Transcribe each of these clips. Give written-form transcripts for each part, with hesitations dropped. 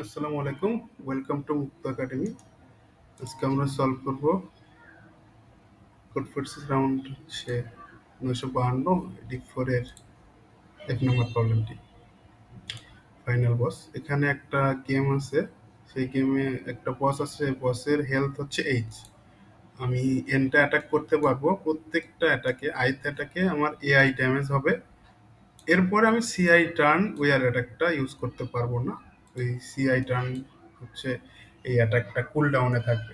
আসসালামু আলাইকুম। Welcome to মুক্ত একাডেমি। আজকে আমরা সলভ করব কোড ফোর্সেস রাউন্ড হচ্ছে 952 ডিপ 4 এর 1 নম্বর প্রবলেমটি, ফাইনাল বস। এখানে একটা গেম আছে, সেই গেমে একটা বস আছে, বসের হেলথ হচ্ছে এইচ। আমি এনটা অ্যাটাক করতে পারবো, প্রত্যেকটা অ্যাটাকে অ্যাটাকে আমার এআই ড্যামেজ হবে। এরপরে আমি সিআই টার্ন ওয়ার অ্যাটাকটা ইউজ করতে পারবো না। ওই সিআই টার্ন হচ্ছে এই অ্যাটাকটা কুল ডাউনে থাকবে।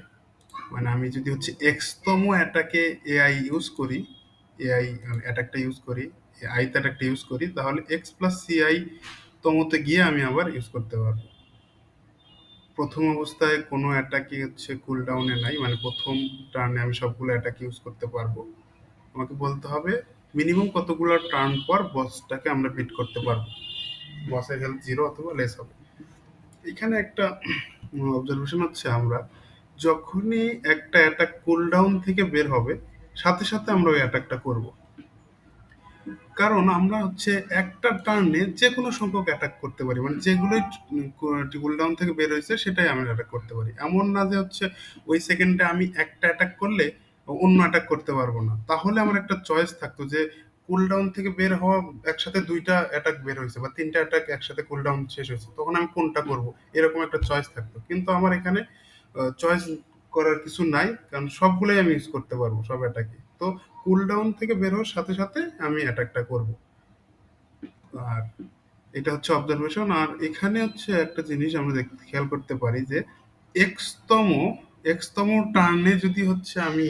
মানে আমি যদি হচ্ছে এক্সতম অ্যাটাকে এআই ইউজ করি, এআই অ্যাটাকটা ইউজ করি, আইতে অ্যাটাকটা ইউজ করি, তাহলে এক্স প্লাস সিআই তমতে গিয়ে আমি আবার ইউজ করতে পারবো। প্রথম অবস্থায় কোনো অ্যাটাকই হচ্ছে কুল ডাউনে নাই, মানে প্রথম টার্নে আমি সবগুলো অ্যাটাক ইউজ করতে পারবো। আমাকে বলতে হবে মিনিমাম কতগুলো টার্ন পর বসটাকে আমরা বিট করতে পারবো, বসের হেলথ 0 অথবা লেস হবে। এখানে একটা অবজারভেশন হচ্ছে, আমরা যখনই একটা অ্যাটাক কুল ডাউন থেকে বের হবে, সাথে সাথে আমরা ওই অ্যাটাকটা করব। কারণ আমরা হচ্ছে একটা টার্নে যে কোনো সংখ্যক অ্যাটাক করতে পারি, মানে যেগুলোই কুল ডাউন থেকে বের হয়েছে সেটাই আমরা অ্যাটাক করতে পারি। এমন না যে হচ্ছে ওই সেকেন্ডে আমি একটা অ্যাটাক করলে অন্য অ্যাটাক করতে পারবো না। তাহলে আমার একটা চয়েস থাকতো যে কুল ডাউন থেকে বের হওয়া একসাথে দুইটা অ্যাটাক বের হয়েছে বা তিনটা অ্যাটাক একসাথে কুল ডাউন শেষ হয়েছে, তখন আমি কোনটা করব, এরকম একটা চয়েস থাকতো। কিন্তু আমার এখানে চয়েস করার কিছু নাই, কারণ সবগুলোই আমি ইউজ করতে পারবো, সব অ্যাটাকে। তো কুল ডাউন থেকে বের হওয়ার সাথে সাথে আমি অ্যাটাকটা করব। আর এটা হচ্ছে অবজারভেশন। আর এখানে হচ্ছে একটা জিনিস আমরা খেয়াল করতে পারি যে এক্সতম এক্সতম টার্নে যদি হচ্ছে আমি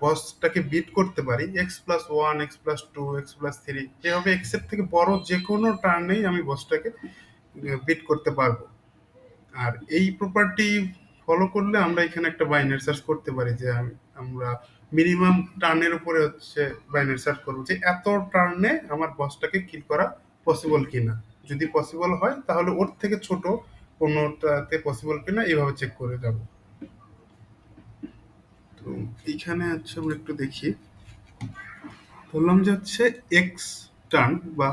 বসটাকে বিট করতে পারি, x+1, x+2, x+3, এভাবে এক্স এর থেকে বড় যে কোনো টার্নেই আমি বসটাকে বিট করতে পারবো। আর এই প্রপার্টি ফলো করলে আমরা এখানে একটা বাইনারি সার্চ করতে পারি যে আমরা মিনিমাম টার্নের উপরে হচ্ছে বাইনারি সার্চ করবো যে এত টার্নে আমার বসটাকে কিল করা পসিবল কিনা। যদি পসিবল হয় তাহলে ওর থেকে ছোট কোনোটাতে পসিবল কিনা এইভাবে চেক করে যাব। তো এইখানে হচ্ছে আমরা একটু দেখি, ধরলাম যে হচ্ছে এক্স টার্ন বা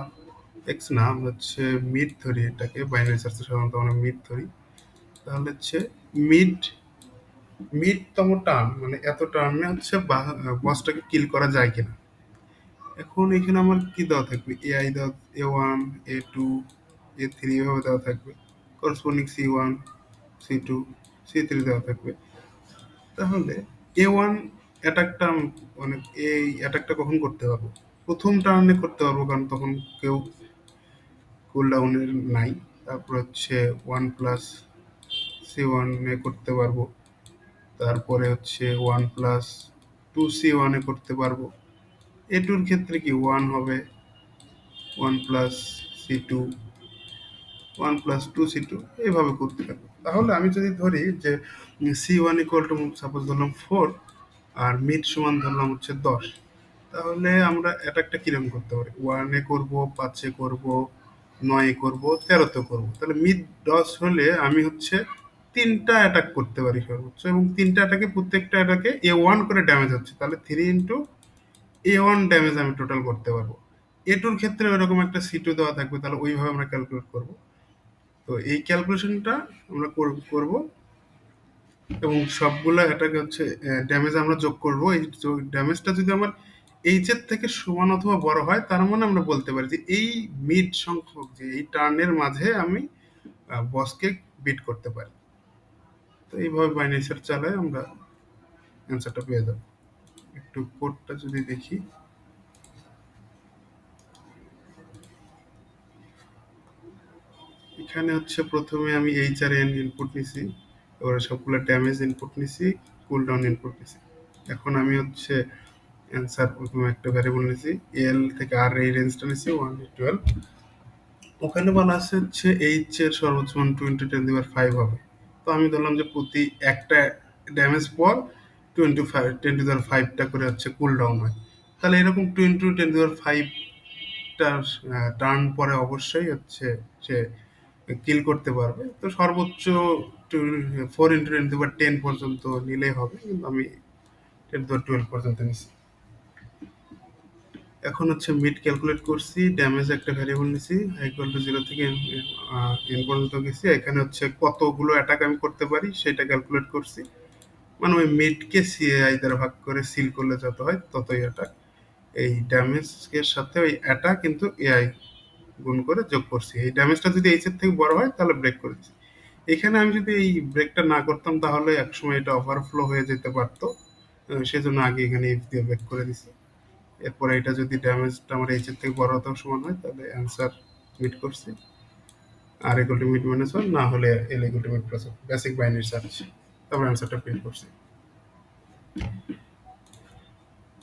এক্স না, আমরা হচ্ছে মিড ধরি, এটাকে বাইনারি সার্চে সাধারণত আমরা মিড ধরি। তাহলে হচ্ছে মিড মিডতম টার্ন, মানে এত টার্নে হচ্ছে বসটাকে কিল করা যায় কিনা। এখন এখানে আমার কি দেওয়া থাকবে, এআই দেওয়া, A1, A2, A3 এভাবে দেওয়া থাকবে, করসপন্ডিং C1, C2, C3 দেওয়া থাকবে। তাহলে A1 অ্যাটাকটা, মানে এই অ্যাটাকটা কখন করতে পারবো? প্রথম টার্নে করতে পারবো, কারণ তখন কেউ কুল ডাউনের নাই। তারপর হচ্ছে 1+C1 এ করতে পারবো। তারপরে হচ্ছে 1+2C1 এ করতে পারবো। A2 এর ক্ষেত্রে কি 1 হবে, 1+C2, 1+2C2, এইভাবে করতে থাকবো। তাহলে আমি যদি ধরি যে C1 ইকুয়াল টু, সাপোজ ধরলাম 4, আর মিড সমান ধরলাম হচ্ছে 10, তাহলে আমরা অ্যাটাকটা কিরকম করতে পারি? 1-এ করবো, 5-এ করবো, 9-এ করবো, 13-তে করবো। তাহলে মিড 10 হলে আমি হচ্ছে তিনটা অ্যাটাক করতে পারি সর্বোচ্চ, এবং তিনটা অ্যাটাকে প্রত্যেকটা অ্যাটাকে A1 করে ড্যামেজ হচ্ছে, তাহলে 3 × A1 ড্যামেজ আমি টোটাল করতে পারবো। A2-র ক্ষেত্রে ওইরকম একটা C2 দেওয়া থাকবে, তাহলে ওইভাবে আমরা ক্যালকুলেট করবো। তো এই ক্যালকুলেশনটা আমরা করব, এবং সবগুলো অ্যাটাকে হচ্ছে ড্যামেজ আমরা যোগ করব। এই ড্যামেজটা যদি আমার এইচ এর থেকে সমান অথবা বড় হয়, তার মানে আমরা বলতে পারি যে এই মিড সংখ্যক, যে এই টার্নের মাঝে আমি বসকে বিট করতে পারি। তো এইভাবে বাইনারি সার্চ চালায় আমরা অ্যান্সারটা পেয়ে যাব। একটু কোডটা যদি দেখি, এখানে হচ্ছে প্রথমে আমি এইচ আর এন ইনপুট নিছি, এবারে সবগুলো ড্যামেজ ইনপুট নিছি, কুল ডাউন ইনপুট নিছি। এখন আমি হচ্ছে অ্যান্সার প্রথমে একটা ভ্যারিয়েবল নিছি, এল থেকে আর এই রেঞ্জটা নিছি 1-12। ওখানে বলা আছে হচ্ছে এইচ এর সর্বোচ্চ মান 2 × 10⁵ হবে। তো আমি ধরলাম যে প্রতি একটা ড্যামেজ পর 10⁵ করে হচ্ছে কুল ডাউন হয়। তাহলে এরকম 2 × 10⁵ টার্ন পরে অবশ্যই হচ্ছে সে কিল করতে পারবে। তো সর্বোচ্চ 4 × 10⁻10 পর্যন্ত নিলেই হবে, কিন্তু আমি 10⁻12 পর্যন্ত নিছি। এখন হচ্ছে মিড ক্যালকুলেট করছি, ড্যামেজ একটা ভ্যারিয়েবল নিছি, ইকুয়াল টু 0 থেকে n পর্যন্ত গেছি। এখানে হচ্ছে কতগুলো অ্যাটাক আমি করতে পারি সেটা ক্যালকুলেট করছি। মানে ওই মিডকে সিএআই দ্বারা ভাগ করে সিল করলে যত হয় ততই অ্যাটাক। এই ড্যামেজের সাথে ওই অ্যাটাক কিন্তু এআই গুণ করে যোগ করছি। এই ড্যামেজটা যদি এইচ এর থেকে বড় হয় তাহলে ব্রেক করে দিচ্ছি। এখানে আমি যদি এই ব্রেকটা না করতাম তাহলে একসময় এটা ওভারফ্লো হয়ে যেতে পারতো। সেজন্য আগে এখানে ইফ দিয়ে ব্রেক করে দিছি। এরপরে এটা যদি ড্যামেজটা আমার এইচ এর থেকে বড় হতেও সমান হয় তাহলে অ্যান্সার মিট করছি। R equal to mid minus one, না হলে L equal to mid plus basic binary search, তারপর অ্যান্সারটা প্রিন্ট করছি।